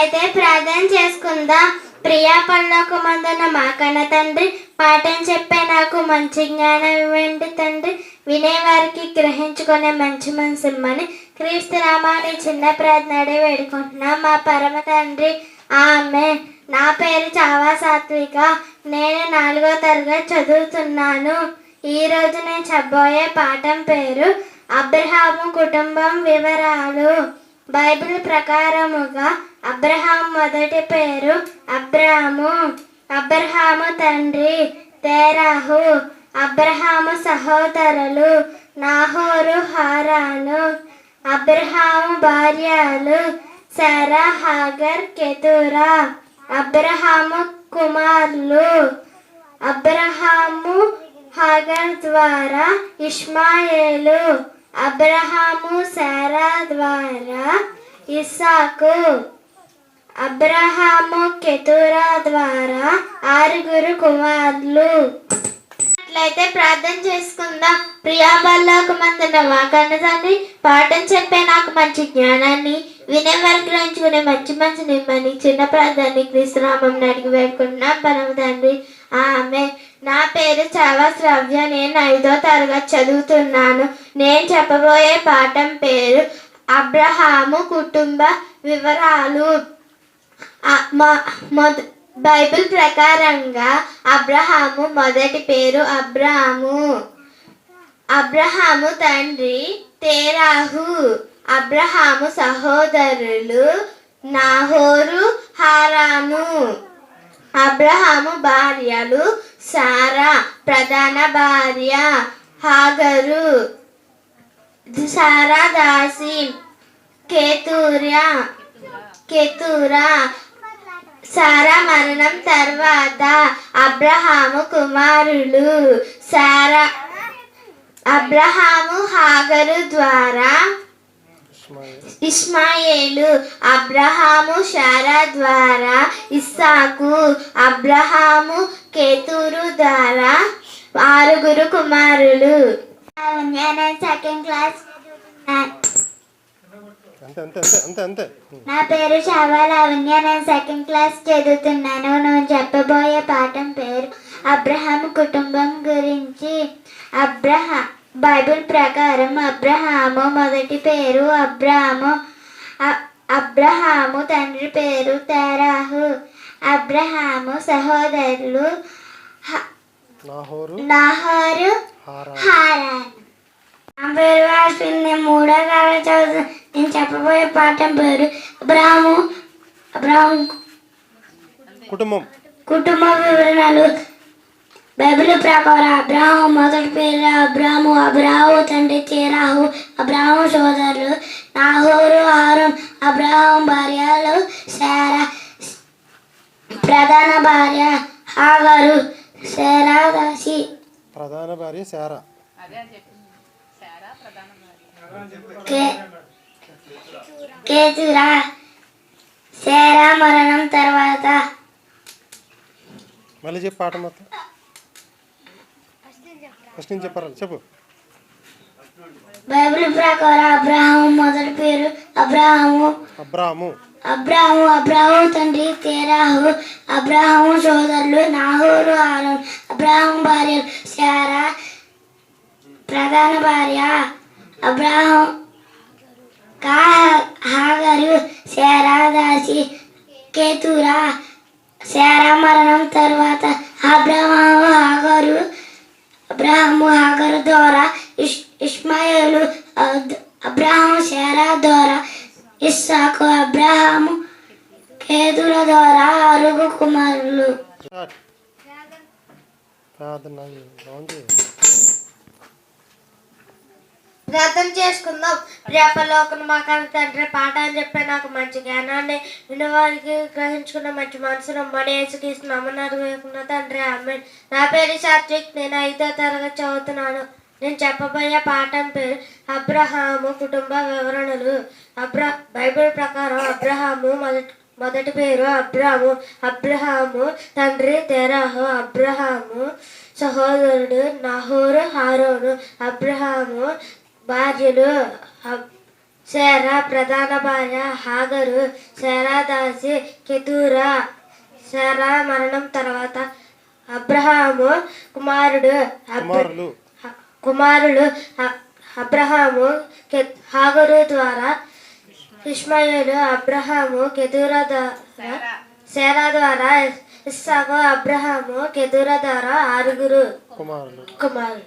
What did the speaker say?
అట్లయితే ప్రార్థన చేసుకుందాం. ప్రియా పరలోకమందున్న మా కన్న తండ్రి, పాఠం చెప్పే నాకు మంచి జ్ఞానం ఇవ్వండి తండ్రి. వినేవారికి గ్రహించుకునే మంచి మనసు ఇమ్మని క్రీస్తు నామాన్ని చిన్న ప్రార్థన వేడుకుంటున్నాం మా పరమ తండ్రి. ఆమేన్. నా పేరు చావా సాత్విక. నేను 4వ తరగతి చదువుతున్నాను. ఈరోజు నేను చెప్పబోయే పాఠం పేరు అబ్రహాము కుటుంబం వివరాలు. బైబిల్ ప్రకారముగా అబ్రహాం మొదటి పేరు అబ్రాము. అబ్రహాము తండ్రి తేరాహు. అబ్రహాము సహోదరులు నాహోరు, హారాను. అబ్రహాము భార్యలు శారా, హాగర్, కెతురా. అబ్రహాము కుమారులు అబ్రహాము హాగర్ ద్వారా ఇష్మాయేలు. అబ్రహాము శారా ద్వారా ఇస్సాకు. అబ్రహాము కెతురా ద్వారా 6 కుమారులు. అట్లయితే ప్రార్థన చేసుకుందాం. ప్రియా పరలోకమందున్న మా కన్న తండ్రి, పాఠం చెప్పే నాకు మంచి జ్ఞానాన్ని, వినే వారికి గ్రహించుకునే మంచి మనసుని ఇమ్మని చిన్న ప్రార్థనని క్రీస్తు నామమున అడిగి వేడుకుంటున్నాం పరమ తండ్రి. ఆమేన్. నా పేరు చావా శ్రవ్య. నేను 5వ తరగతి చదువుతున్నాను. నేను చెప్పబోయే పాఠం పేరు అబ్రహాము కుటుంబ వివరాలు. బైబిల్ ప్రకారంగా అబ్రహాము మొదటి పేరు అబ్రాము. అబ్రహాము తండ్రి తేరాహు. అబ్రహాము సహోదరులు నాహోరు, హారాను. అబ్రహాము భార్యలు శారా, ప్రధాన భార్య హాగరు, శారా దాసి, కెతురా. శారా మరణం తర్వాత అబ్రహాము కుమారులు శారా. అబ్రహాము హాగరు ద్వారా ఇష్మాయేలు. అబ్రహాము శారా ద్వారా ఇస్సాకు. అబ్రహాము కెతురు ద్వారా 6 కుమారులు. నేను సెకండ్ క్లాస్. నా పేరు చావా లావణ్య. నేను సెకండ్ క్లాస్ చదువుతున్నాను. నేను చెప్పబోయే పాఠం పేరు అబ్రహాము కుటుంబం గురించి. బైబిల్ ప్రకారం అబ్రహాము మొదటి పేరు అబ్రాము. అబ్రహాము తండ్రి పేరు తేరాహు. అబ్రహాము సహోదరులు నాహోరు, హారాను. నా పేరు అశ్విన్. నేను 3వ తరగతి చదువు. నేను చెప్పబోయే పాఠం పేరు అబ్రహాము కుటుంబ వివరణలు. బైబిల్ ప్రకారం అబ్రహాము మొదటి పేరు అబ్రాము. అబ్రాము తండ్రి తేరాహు. అబ్రాము సోదరులు నాహోరు, హారాను. అబ్రహాము భార్యలు శారా, ప్రధాన భార్య హాగరు, శారా దాసి. ప్రధాన భార్య శారా. కెతురా. శారా మరణం తర్వాత. మళ్ళీ చెప్పు పాట మొత్తం. ఫస్ట్ నుంచి చెప్పు. బైబిల్ ప్రకారం అబ్రహాము మొదటి పేరు అబ్రాము. అబ్రాము తండ్రి తేరాహు. అబ్రహాము సోదరులు నాహోరు, హారాను. అబ్రహాము భార్యలు శారా, ప్రధాన భార్య అబ్రహాము హాగరు, శారా దాసి, కెతురా. శారా మరణం తర్వాత అబ్రహాము హాగరు ద్వారా ఇష్మాయేలు. అబ్రహాము శారా ద్వారా ఇస్సాకు. అబ్రహాము కెతురా ద్వారా 6 కుమారులు. ప్రార్థన చేసుకుందాం. ప్రియపరలోకం మా కన్న తండ్రి, పాఠాలు చెప్పే నాకు మంచి జ్ఞానాన్ని, వినేవారికి గ్రహించుకున్న మంచి మనసును మన యేసుక్రీస్తు నామమున అడుగుతున్న తండ్రి. ఆమేన్. నా పేరు సాత్విక్. నేను 5వ తరగతి చదువుతున్నాను. నేను చెప్పబోయే పాఠం పేరు అబ్రహాము కుటుంబ వివరణలు. బైబిల్ ప్రకారం అబ్రహాము మొదటి పేరు అబ్రాము. అబ్రహాము తండ్రి తేరాహు. అబ్రహాము సహోదరుడు నాహోరు, హారాను. అబ్రహాము భార్యలు శేరా ప్రధాన భార్య హాగరు, శేరా దాసి కెతూరా. శేరా మరణం తర్వాత అబ్రహాము కుమారులు అబ్రహాము హాగరు ద్వారా ఇష్మాయేలు, అబ్రహాము కెతూరా ద్వారా శేరా ద్వారా ఇస్సాకు, అబ్రహాము కెతూరా ద్వారా 6 కుమారులు.